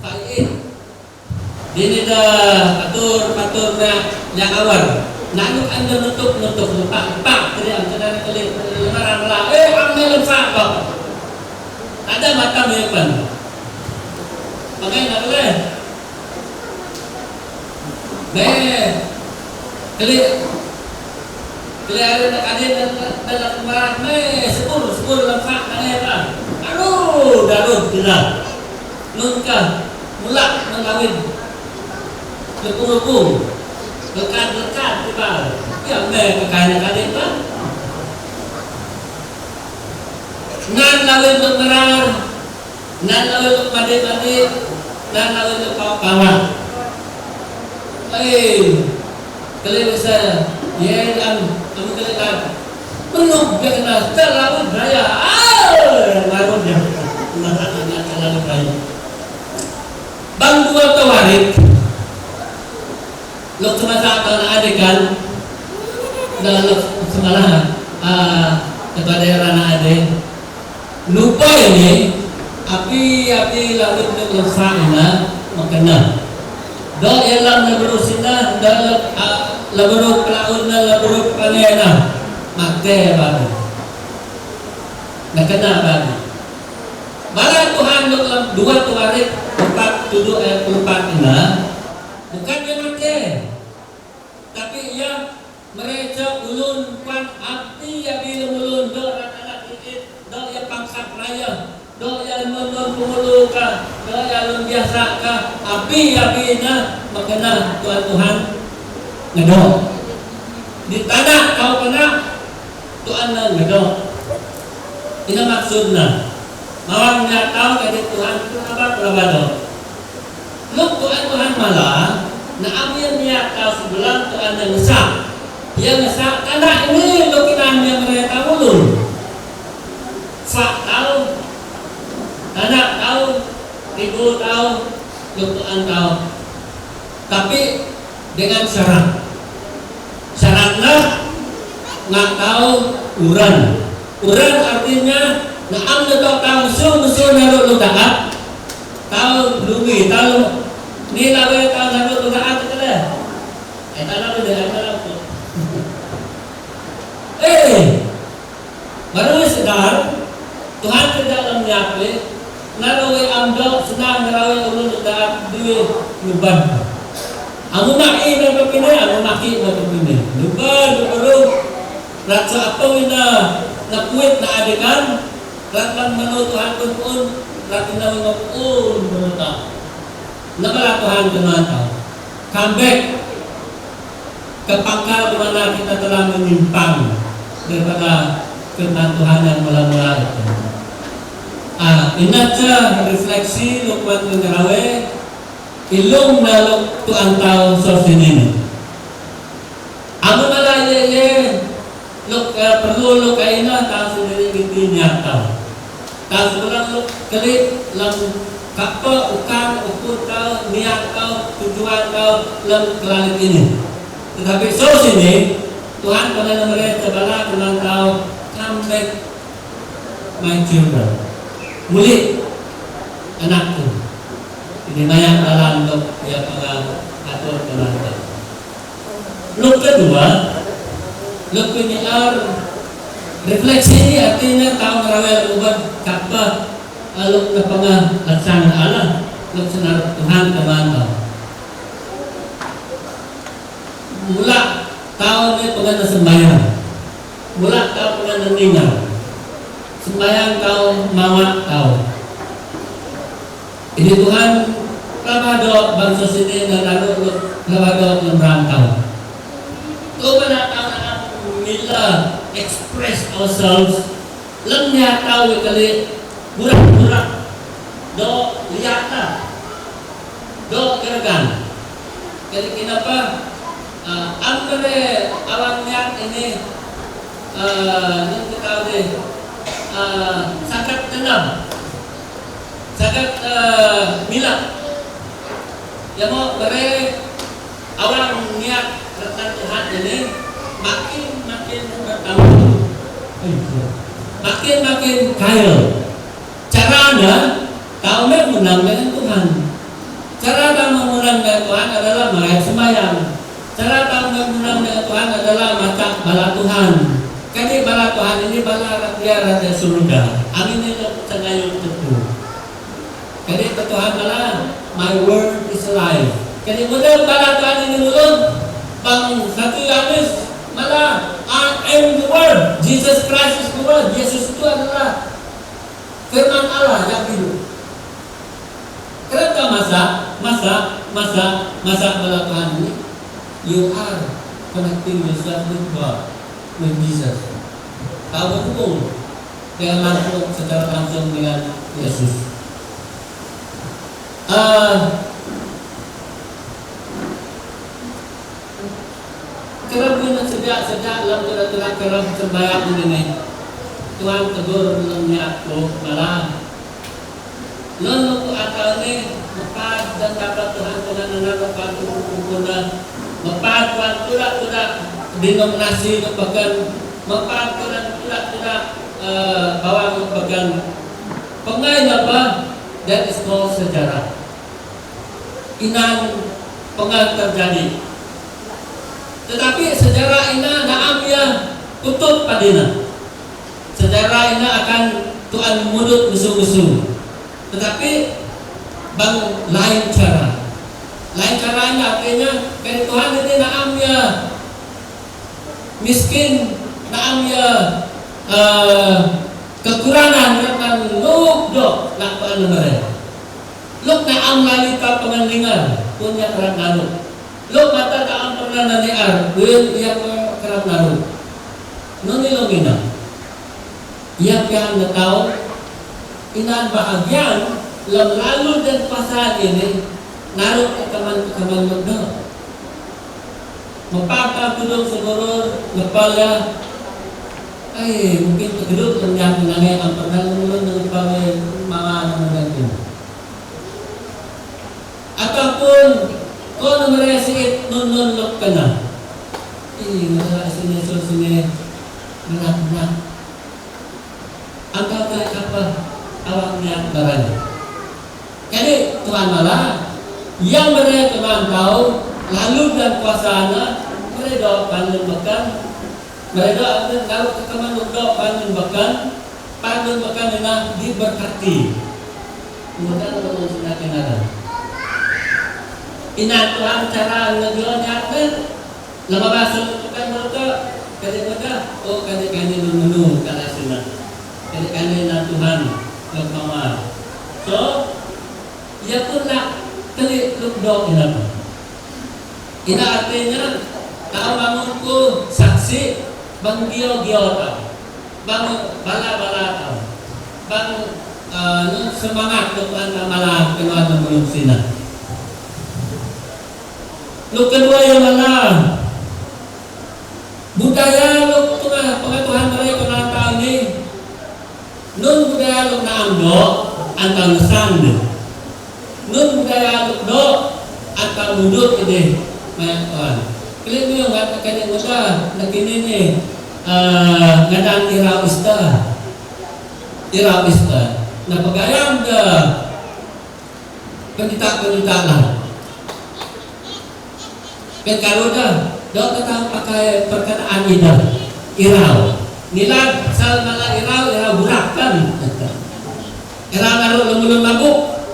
Kain. Dini dah patur na yang awal. Nanuk anda nutuk lepak teriak kena kali marah lah. Ambil lepak kok. Ada mata mepan. Pakai nak boleh. Kali ada nak adin dalam marah sepuluh lepak kan. Aduh, darut tidak. Nunka mulak mengawin. Lekung lekat tiba. Ya kekayaan kadin kan. Nan lawin untuk merang, nan lawin untuk mandi, nan lawin untuk kawan. Kali bisa, ya kamu kali kan. Belum dia kena terlalu beraya. Marun dia, terlalu beraya. Bang dua tawarik. Lok semasa tahun adegan dan lok semalah kepada anak adik lupa ini api lalu untuk lesana makna dok elam nabrusina dan labruk pelauna labruk panena make babi nak kena babi malah Tuhan lok dua tawarik 4 ayat 4 ina bukan dia make tapi ia mereka ulun pan api ya bila ulun do anak dikit do ya pangkat raya do ya menun pengulu ka do ya lun biasa ka api ya bina makna Tuhan ngedo di tanah kau kena Tuhan ngedo ini maksudnya mawangnya tahu dari Tuhan itu apa do lu Tuhan malah na amir niat kau sebelah Tuhan yang ngesak dia ngesak tanah ini lukinan yang mereka ulun sak tahu tanah tahu ribu tahu Tuhan tahu tapi dengan syaratnya nggak tahu uran artinya na amir tahu musuh naruh lu dahat tahu bumi tahu ni lawe tahu naruh lu dahat itu lah tanah lu dahat baru sedar Tuhan tidak menyiapkan narawai amdal senang narawai ulun dalam dua beban amu maki na pepine luban baru rasa apa wina na kuit na adegan ratlan manu Tuhan pun ratina ngapun menata nabala Tuhan kenal comeback ke pangkal di mana kita telah menyimpang daripada firman Tuhan yang mula-mula itu. Ini aja refleksi lukman ngarawe ilung naluk Tuhan tahu sosin ini. Amo malah ye luk perlu luk kaina tahu sendiri gitinya tahu seorang luk kelit lam kapal ukur tahu niat tahu tujuan tahu lam kelalit ini. Tetapi sosin ini Tuhan pada mereka bala kenal tahu come back my children mulik anakku ini banyak dalam untuk dia atur kenal luk kedua luk penyiar refleksi ini artinya tahu merawat ubat kapal luk kepengah laksana Allah luk senar Tuhan kemana mula tahu ni pengen sembahyang mula tahu pengen meninggal sembahyang tahu mawat tahu ini Tuhan labado bangsa sini dan lalu labado merantau tu mana tahu nak mila express ourselves lemnya tahu kali burak do liata do kergan jadi kenapa antara awak niat ini yang kita deh sangat tenang sangat milah ya mau awak niat rekan Tuhan ini makin bertambah makin kaya caranya kau menang dengan Tuhan gabungan dengan Tuhan adalah meraih sembahyang. Cara gabungan dengan Tuhan adalah maca bala Tuhan. Kali bala Tuhan ini bala raja surga. Amin itu sangayon itu. Kali Tuhan bala, my word is alive. Kali model bala Tuhan ini mulun bang 1 Yohanes malah I am the word. Jesus Christ is the word. Yesus itu adalah firman Allah yang hidup. Kenapa masa bala Tuhan ini? You are connecting yourself with God, with Jesus. Kau berhubung dengan secara langsung dengan Yesus. Kerabunan sejak dalam Tuhan kerap sembahyang ini. Tuhan tegur niat ko malah. Lalu ko akal ni mapad dan dapat Tuhan nananapan ko mapad Tuhan tulak denominasi ng bagan mapad tulak bawang ng bagan pangay na ba? That is called sejarah. Inang pengal terjadi. Tetapi sejarah ina naamya tutup padina. Sejarah ina akan Tuhan mudut musuh-musuh. Tetapi bang lain cara. Lain caranya artinya kaya Tuhan ini naamya miskin, naamya kekurangan dengan lukdo lakukan mereka. Luk na ang lalita pengalingan punya kerap naru. Luk mata ka ang pernah naniar buyan iya kerap naru. Nunilong ina. Iya kaya na tao inaan bahagian lalu dan pasal ini naruh ke kaman lukdo. Mapapagulong siguro napala ay mungkin pagduduk ng nangyay ang pagdalulong ng mga naman. Ataupun kung namaresiit nunlok ka na. Nasa sini menak. Ang kaya kapag awak niya barang. Jadi Tuhan malah yang mereka memantau lalu dan kuasana mereka pandun bahkan mereka akan kalau kekaman mereka pandun bahkan ina diberkati. Kemudian kalau sudah kenalan ina Tuhan cara ngajuan yakin lama masuk bukan mereka kadang-kadang kadang-kadang menunggu kalau sudah kadang-kadang na Tuhan lagmama. So ya pun nak kali lukdo ina artinya tao bangun ko saksi bang giyo tao bang bala tao bang semangat Tuhan na malah keluar ng mulong sina. Luk kedua yang mana budaya luk tengah pengetahuan mereka na tao ni nun budaya luk na amdo antang sand nun budaya luk do antang mudut ini Tuhan. Kalian mo yung kanya mo siya nagkini ni ngadang iraw ista na pagayam da pendita lang kan karoda daw katang pakai perkataan ida iraw nila sal mala iraw burakan iraw naro lumulun mabuk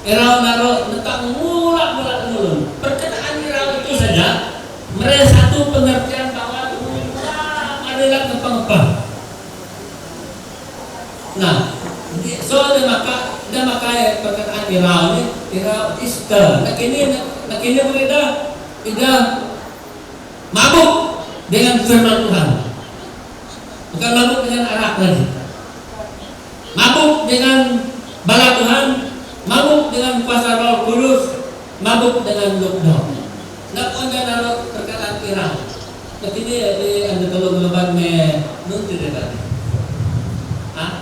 iraw naro natang mulak mulun perkataan iraw itu saja mereka satu pengertian bahwa adalah ngepang-ngepang. Nah, so dia makai perkataan iraw ni iraw ista nakini mereka ida mabuk dengan firman Tuhan. Bukan mabuk dengan arak lagi. Mabuk dengan bala Tuhan, mabuk dengan kuasa Roh Kudus, mabuk dengan lockdown. Nakon na perkataan iraw. Nakini anda kalau geloban me nun tidak ada. Ah?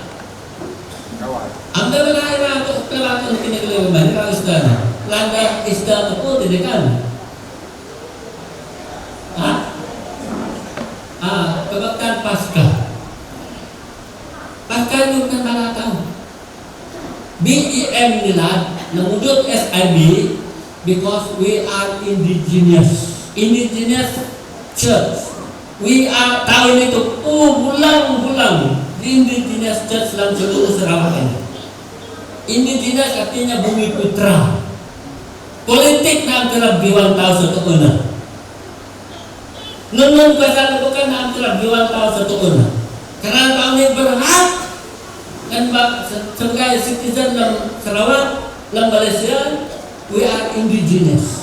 Kawan. Anda iraw to kelakon kini geloban iraw ista. Landa ista ko tidak kan. Kebaktan Paskah yung kan malatang BEM nila namudot SIB because we are indigenous church. We are tahun itu berulang-ulang di indigenous church dalam seluruh Sarawak ini. Indigenous artinya bumi putra. Politik na antara biwan tao sa tuuna. Nunun kasal bukan na antara biwan tao sa tuuna. Karena tahun ini berhak dan sebagai citizen ng Sarawak, ng Malaysia, we are indigenous.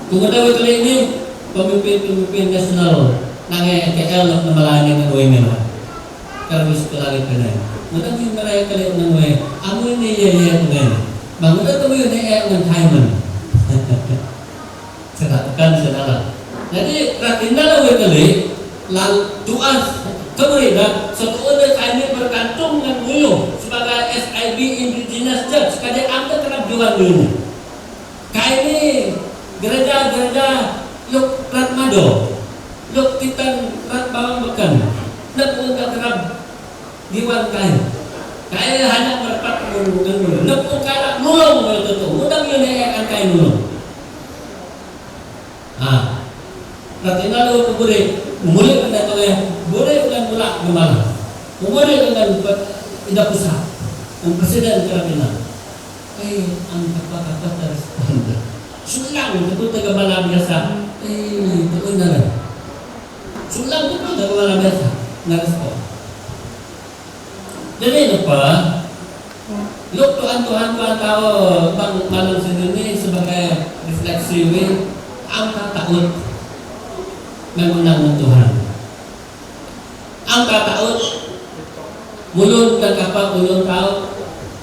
Kemudian kali ini pemimpin nasional ng KL na malangin ng women karena sekolah itu nih. Mungkin mereka kali ng women, amu ini ya dengan, bangun itu ini dengan Thailand. Seratakan saudara. Jadi ratinda lalu kali lalu tuas kemudian satu orang kami bergantung dengan bulu sebagai SIB Indigenous Church. Kadang anda kerap jual ini. Kami gereja yuk rat mado, yuk kita rat bawang bekan, nak unta kerap diwan kain. Kain hanya berpat nulung, nak unta nulung itu tu, mudah ini akan kain nulung. Ratina lalu kemudian mulai pada tu boleh dengan mulak kemana, boleh dengan tidak pusat, dan presiden kerana ang kata respon. Sulang itu tagabala biasa. Itu na. Sulang itu tagabala biasa. Na-respon. Jadi apa? Look Tuhan tahu bang malam sini sebagai refleksi ang takut mengenang Tuhan. Ang takut mulun dan kapal mulun tahu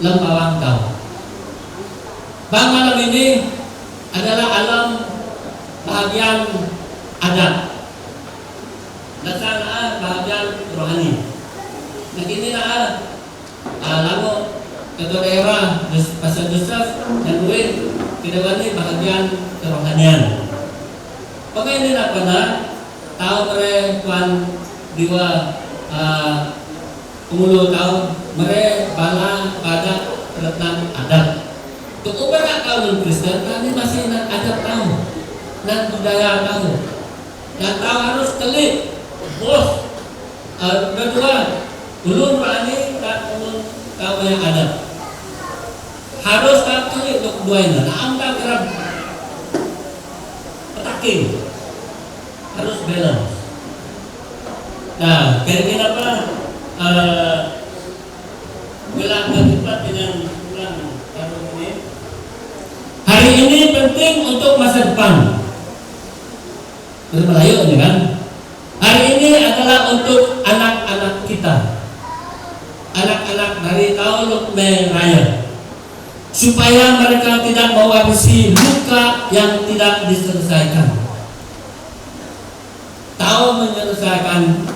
lempawang tahu. Bang malam ini adalah alam bahagian adat, dasar bahagian rohani. Nah ini lalu ketua daerah Pasar Joseph dan Win tidak wani bahagian kerohanian. Pengen apa nak tahu mereka diwa pemuluh tahu mereka bala pada retang adat. Untuk orang kaum Kristen, kami masih nak adat tahu, nak budaya tahu, dan tahu harus telit, bos. Kedua, ulun berani tak ulun tahu yang ada. Harus tak telit untuk dua ini. Nah, anda kerap petaking, harus balance. Nah, kira-kira apa? Bila cepat dengan pulang tahun ini. Hari ini penting untuk masa depan. Melayu ini kan. Hari ini adalah untuk anak-anak kita, anak-anak dari tahun Raya, supaya mereka tidak mewarisi luka yang tidak diselesaikan. Tahu menyelesaikan,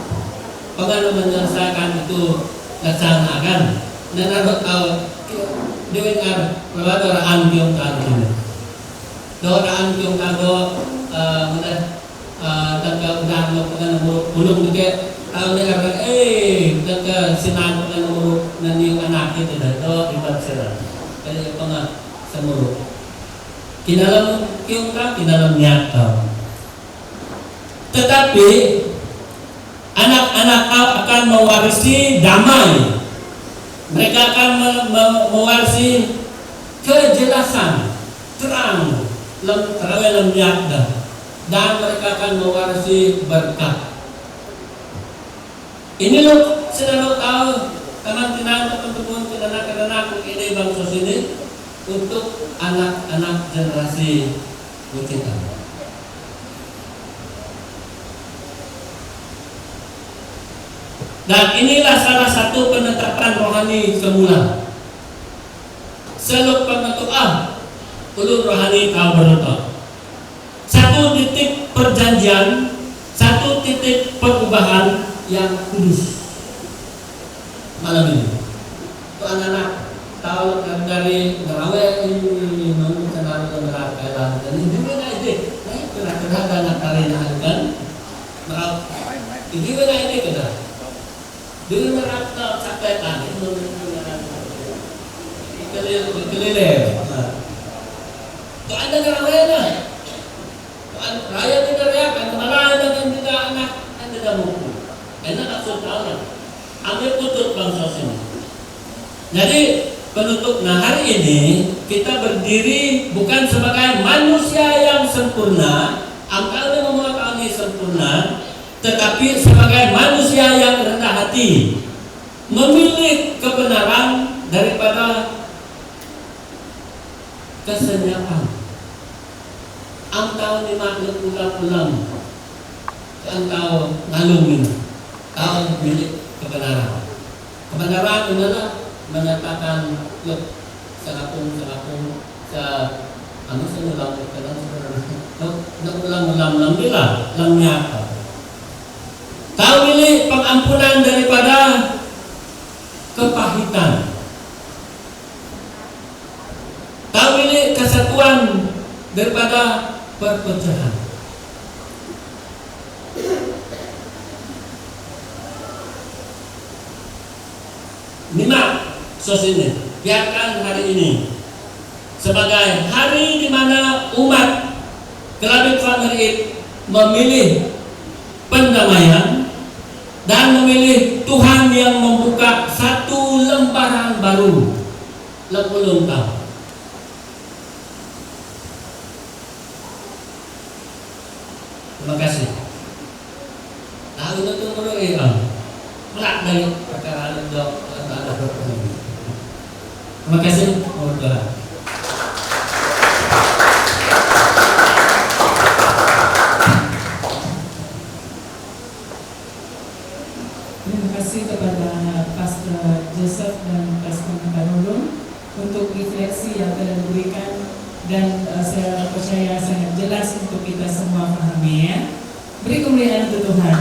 pengen menyelesaikan itu laksanakan. Dan harus tahu dengar bahwa orang yang tahu ini, orang yang tahu mudah tangga udang pengen bulung juga tahu dengar tangga sinar pengen nanti anak itu dah do ibat serah. Jadi pengen semua. Kinalam kiung tak kinalam niat tahu. Tetapi anak-anak akan mewarisi damai. Mereka akan mewarisi kejelasan, terang, terawih niat dan mereka akan mewarisi berkat. Ini loh, sudah tahu teman-teman teman-teman anak-anak ini bangsa sini untuk anak-anak generasi kita. Dan inilah salah satu penetapan rohani semula. Seluk pengetuan ulun rohani tahu berdoa. Satu titik perjanjian, satu titik perubahan yang kudus. Malam ini, itu anak-anak tahu dari Nerawai ini mengenal neraka dan ini juga ide. Kira-kira anak karina kan, merau. Ini juga ide kita. Dulu neraka sampai tadi, keliling. Itu ada Jadi penutup, nah hari ini kita berdiri bukan sebagai manusia yang sempurna, angkanya memulai ini sempurna, tetapi sebagai manusia yang rendah hati, memilih kebenaran daripada kesenyapan. Engkau ni makhluk ulang-ulang, engkau ngalungin, kau milik kebenaran. Kebenaran adalah menyatakan loh sakapung sa ano sa ulang ulang lambilah lamnya. Kau milik pengampunan daripada kepahitan. Kau milik kesatuan daripada perpecahan. Lima sos ini, biarkan hari ini sebagai hari di mana umat Kelabit Family memilih pendamaian dan memilih Tuhan yang membuka satu lembaran baru 60 tahun. Terima kasih. Nah, itu tunggu melak dari perkara dok ada ini. Terima kasih. Terima kasih kepada Pastor Joseph dan Pastor Karolun untuk refleksi yang telah diberikan, dan saya percaya sangat jelas untuk kita semua pahami ya. Beri kemuliaan untuk Tuhan.